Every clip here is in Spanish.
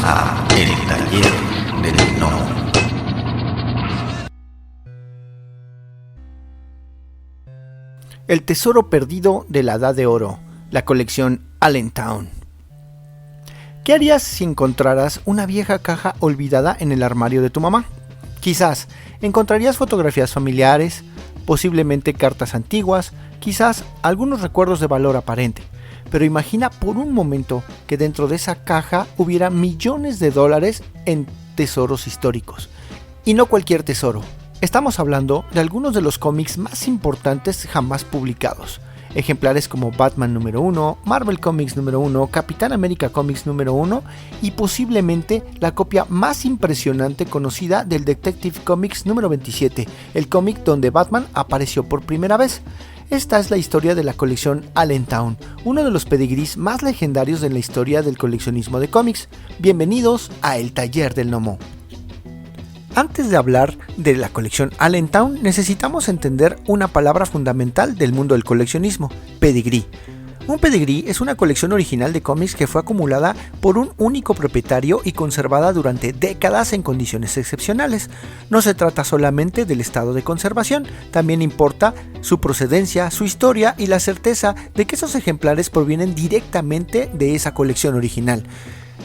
a El Taller del Gnomo. El tesoro perdido de la Edad de Oro, la colección Allentown. ¿Qué harías si encontraras una vieja caja olvidada en el armario de tu mamá? Quizás encontrarías fotografías familiares, posiblemente cartas antiguas, quizás algunos recuerdos de valor aparente. Pero imagina por un momento que dentro de esa caja hubiera millones de dólares en tesoros históricos. Y no cualquier tesoro. Estamos hablando de algunos de los cómics más importantes jamás publicados. Ejemplares como Batman número 1, Marvel Comics número 1, Capitán América Comics número 1 y posiblemente la copia más impresionante conocida del Detective Comics número 27, el cómic donde Batman apareció por primera vez. Esta es la historia de la colección Allentown, uno de los pedigrís más legendarios de la historia del coleccionismo de cómics. Bienvenidos a El Taller del Gnomo. Antes de hablar de la colección Allentown, necesitamos entender una palabra fundamental del mundo del coleccionismo: pedigrí. Un pedigrí es una colección original de cómics que fue acumulada por un único propietario y conservada durante décadas en condiciones excepcionales. No se trata solamente del estado de conservación, también importa su procedencia, su historia y la certeza de que esos ejemplares provienen directamente de esa colección original.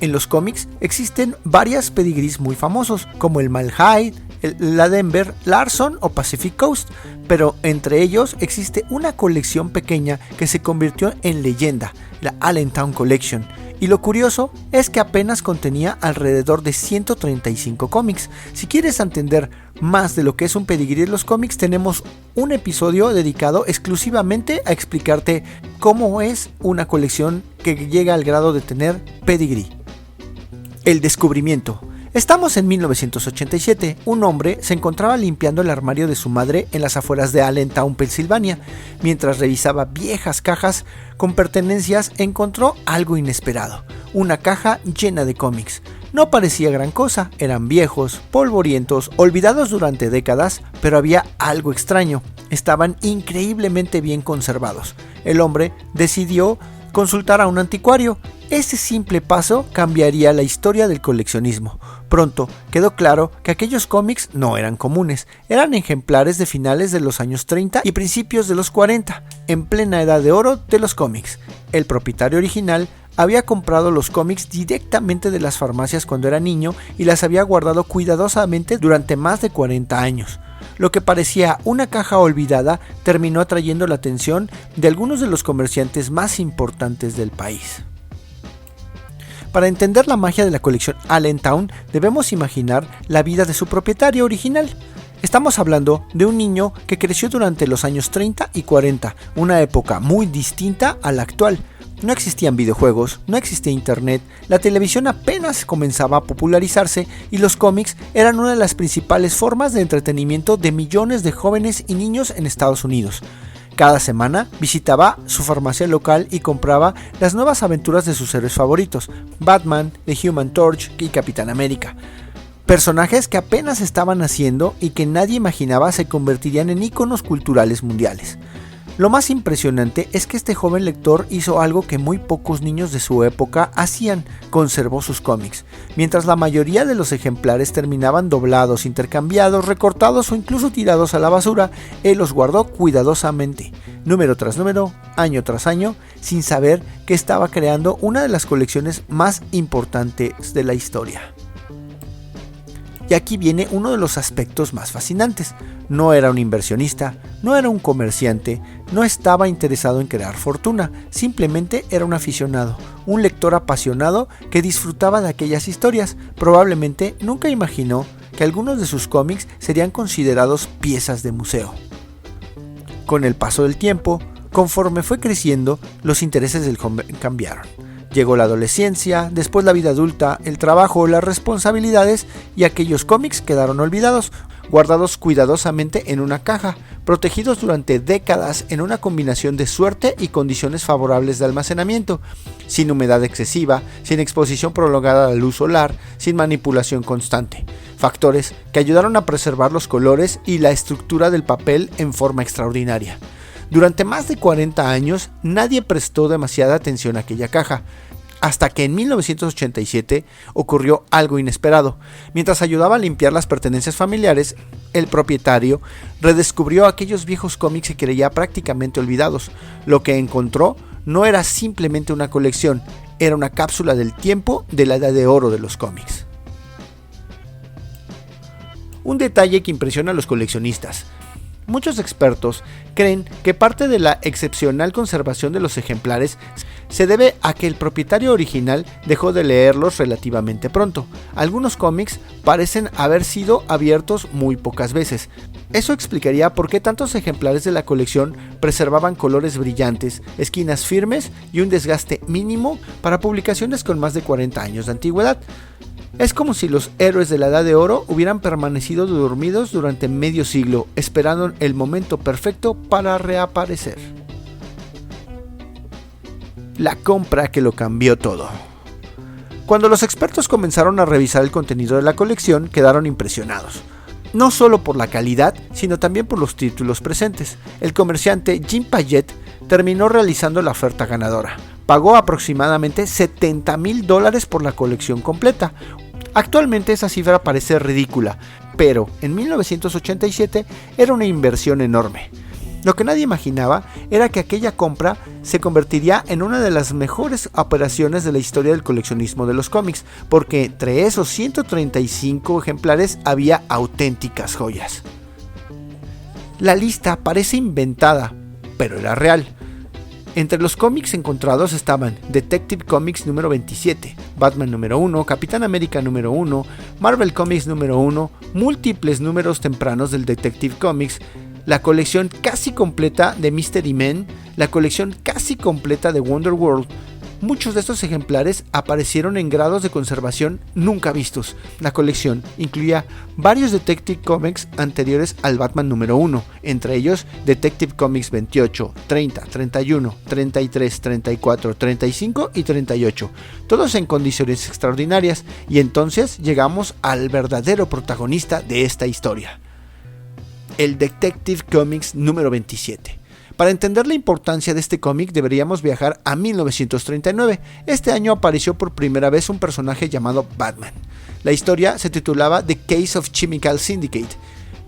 En los cómics existen varias pedigrís muy famosos, como el Malahide, la Denver, Larson o Pacific Coast, pero entre ellos existe una colección pequeña que se convirtió en leyenda, la Allentown Collection. Y lo curioso es que apenas contenía alrededor de 135 cómics. Si quieres entender más de lo que es un pedigrí en los cómics, tenemos un episodio dedicado exclusivamente a explicarte cómo es una colección que llega al grado de tener pedigrí. El descubrimiento. Estamos en 1987. Un hombre se encontraba limpiando el armario de su madre en las afueras de Allentown, Pensilvania. Mientras revisaba viejas cajas con pertenencias, encontró algo inesperado: una caja llena de cómics. No parecía gran cosa, eran viejos, polvorientos, olvidados durante décadas, pero había algo extraño: estaban increíblemente bien conservados. El hombre decidió consultar a un anticuario. Ese simple paso cambiaría la historia del coleccionismo. Pronto quedó claro que aquellos cómics no eran comunes, eran ejemplares de finales de los años 30 y principios de los 40, en plena edad de oro de los cómics. El propietario original había comprado los cómics directamente de las farmacias cuando era niño y las había guardado cuidadosamente durante más de 40 años. Lo que parecía una caja olvidada terminó atrayendo la atención de algunos de los comerciantes más importantes del país. Para entender la magia de la colección Allentown, debemos imaginar la vida de su propietario original. Estamos hablando de un niño que creció durante los años 30 y 40, una época muy distinta a la actual. No existían videojuegos, no existía internet, la televisión apenas comenzaba a popularizarse y los cómics eran una de las principales formas de entretenimiento de millones de jóvenes y niños en Estados Unidos. Cada semana visitaba su farmacia local y compraba las nuevas aventuras de sus héroes favoritos: Batman, The Human Torch y Capitán América. Personajes que apenas estaban naciendo y que nadie imaginaba se convertirían en íconos culturales mundiales. Lo más impresionante es que este joven lector hizo algo que muy pocos niños de su época hacían: conservó sus cómics. Mientras la mayoría de los ejemplares terminaban doblados, intercambiados, recortados o incluso tirados a la basura, él los guardó cuidadosamente, número tras número, año tras año, sin saber que estaba creando una de las colecciones más importantes de la historia. Y aquí viene uno de los aspectos más fascinantes: no era un inversionista, no era un comerciante, no estaba interesado en crear fortuna, simplemente era un aficionado, un lector apasionado que disfrutaba de aquellas historias. Probablemente nunca imaginó que algunos de sus cómics serían considerados piezas de museo. Con el paso del tiempo, conforme fue creciendo, los intereses del joven cambiaron. Llegó la adolescencia, después la vida adulta, el trabajo, las responsabilidades, y aquellos cómics quedaron olvidados, guardados cuidadosamente en una caja, protegidos durante décadas en una combinación de suerte y condiciones favorables de almacenamiento, sin humedad excesiva, sin exposición prolongada a la luz solar, sin manipulación constante. Factores que ayudaron a preservar los colores y la estructura del papel en forma extraordinaria. Durante más de 40 años nadie prestó demasiada atención a aquella caja. hasta que en 1987 ocurrió algo inesperado. Mientras ayudaba a limpiar las pertenencias familiares, el propietario redescubrió aquellos viejos cómics que creía prácticamente olvidados. Lo que encontró no era simplemente una colección, era una cápsula del tiempo de la edad de oro de los cómics. Un detalle que impresiona a los coleccionistas. Muchos expertos creen que parte de la excepcional conservación de los ejemplares se debe a que el propietario original dejó de leerlos relativamente pronto. Algunos cómics parecen haber sido abiertos muy pocas veces. Eso explicaría por qué tantos ejemplares de la colección preservaban colores brillantes, esquinas firmes y un desgaste mínimo para publicaciones con más de 40 años de antigüedad. Es como si los héroes de la Edad de Oro hubieran permanecido dormidos durante medio siglo, esperando el momento perfecto para reaparecer. La compra que lo cambió todo. Cuando los expertos comenzaron a revisar el contenido de la colección, quedaron impresionados. No solo por la calidad, sino también por los títulos presentes. El comerciante Jim Payette terminó realizando la oferta ganadora. Pagó aproximadamente $70,000 por la colección completa. Actualmente esa cifra parece ridícula, pero en 1987 era una inversión enorme. Lo que nadie imaginaba era que aquella compra se convertiría en una de las mejores operaciones de la historia del coleccionismo de los cómics, porque entre esos 135 ejemplares había auténticas joyas. La lista parece inventada, pero era real. Entre los cómics encontrados estaban Detective Comics número 27, Batman número 1, Capitán América número 1, Marvel Comics número 1, múltiples números tempranos del Detective Comics, la colección casi completa de Mystery Men, la colección casi completa de Wonder World. Muchos de estos ejemplares aparecieron en grados de conservación nunca vistos. La colección incluía varios Detective Comics anteriores al Batman número 1, entre ellos Detective Comics 28, 30, 31, 33, 34, 35 y 38, todos en condiciones extraordinarias, y entonces llegamos al verdadero protagonista de esta historia, el Detective Comics número 27. Para entender la importancia de este cómic deberíamos viajar a 1939. Este año apareció por primera vez un personaje llamado Batman. La historia se titulaba The Case of Chemical Syndicate.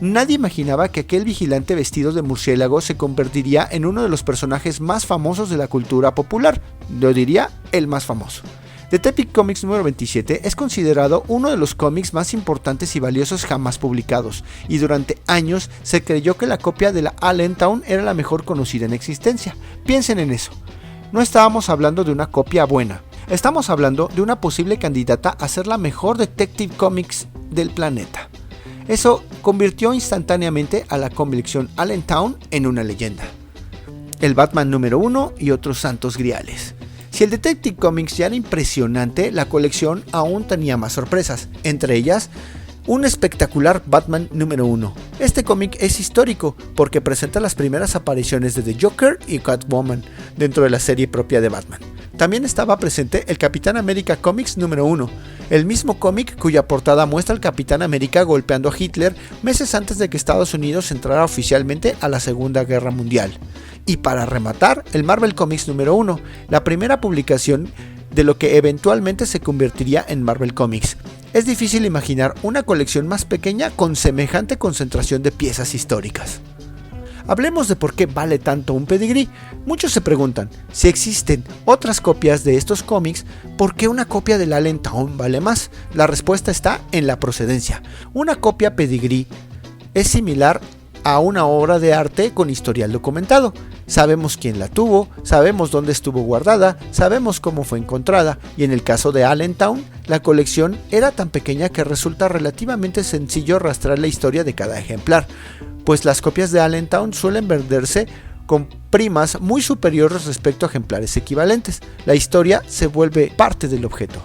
Nadie imaginaba que aquel vigilante vestido de murciélago se convertiría en uno de los personajes más famosos de la cultura popular. Yo diría el más famoso. Detective Comics número 27 es considerado uno de los cómics más importantes y valiosos jamás publicados, y durante años se creyó que la copia de la Allentown era la mejor conocida en existencia. Piensen en eso. No estábamos hablando de una copia buena, estamos hablando de una posible candidata a ser la mejor Detective Comics del planeta. Eso convirtió instantáneamente a la colección Allentown en una leyenda. El Batman número 1 y otros santos griales. Si el Detective Comics ya era impresionante, la colección aún tenía más sorpresas, entre ellas un espectacular Batman número 1. Este cómic es histórico porque presenta las primeras apariciones de The Joker y Catwoman dentro de la serie propia de Batman. También estaba presente el Capitán América Comics número 1, el mismo cómic cuya portada muestra al Capitán América golpeando a Hitler meses antes de que Estados Unidos entrara oficialmente a la Segunda Guerra Mundial. Y para rematar, el Marvel Comics número 1, la primera publicación de lo que eventualmente se convertiría en Marvel Comics. Es difícil imaginar una colección más pequeña con semejante concentración de piezas históricas. Hablemos de por qué vale tanto un pedigrí. Muchos se preguntan, si existen otras copias de estos cómics, ¿por qué una copia del Allentown vale más? La respuesta está en la procedencia. Una copia pedigrí es similar a una obra de arte con historial documentado. Sabemos quién la tuvo, sabemos dónde estuvo guardada, sabemos cómo fue encontrada, y en el caso de Allentown, la colección era tan pequeña que resulta relativamente sencillo rastrear la historia de cada ejemplar, pues las copias de Allentown suelen venderse con primas muy superiores respecto a ejemplares equivalentes. La historia se vuelve parte del objeto.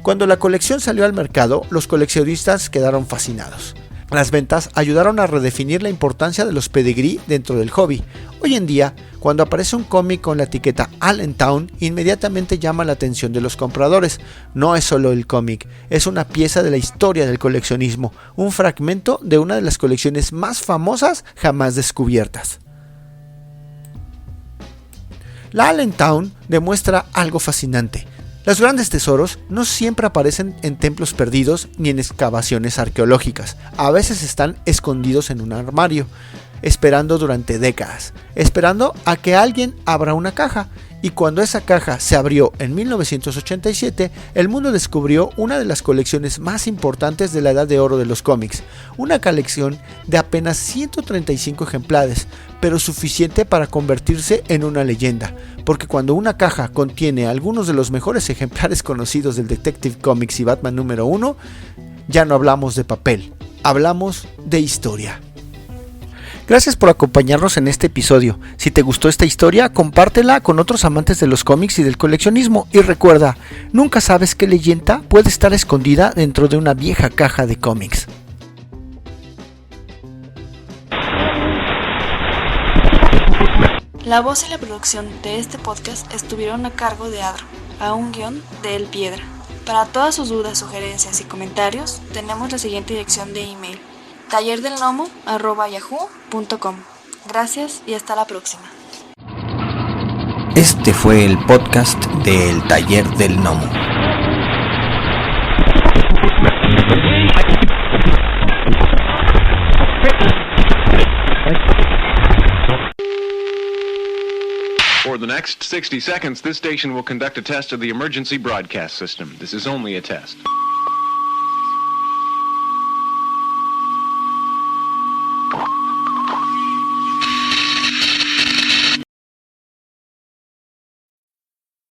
Cuando la colección salió al mercado, los coleccionistas quedaron fascinados. Las ventas ayudaron a redefinir la importancia de los pedigrí dentro del hobby. Hoy en día, cuando aparece un cómic con la etiqueta Allentown, inmediatamente llama la atención de los compradores. No es solo el cómic, es una pieza de la historia del coleccionismo, un fragmento de una de las colecciones más famosas jamás descubiertas. La Allentown demuestra algo fascinante. Los grandes tesoros no siempre aparecen en templos perdidos ni en excavaciones arqueológicas. A veces están escondidos en un armario, esperando durante décadas, esperando a que alguien abra una caja. Y cuando esa caja se abrió en 1987, el mundo descubrió una de las colecciones más importantes de la edad de oro de los cómics, una colección de apenas 135 ejemplares, pero suficiente para convertirse en una leyenda, porque cuando una caja contiene algunos de los mejores ejemplares conocidos del Detective Comics y Batman número 1, ya no hablamos de papel, hablamos de historia. Gracias por acompañarnos en este episodio. Si te gustó esta historia, compártela con otros amantes de los cómics y del coleccionismo. Y recuerda, nunca sabes qué leyenda puede estar escondida dentro de una vieja caja de cómics. La voz y la producción de este podcast estuvieron a cargo de Adro, a un guión de El Piedra. Para todas sus dudas, sugerencias y comentarios, tenemos la siguiente dirección de email: tallerdelgnomo@yahoo.com. Gracias y hasta la próxima. Este fue el podcast de El Taller del Gnomo. For the next 60 seconds, this station will conduct a test of the emergency broadcast system. This is only a test.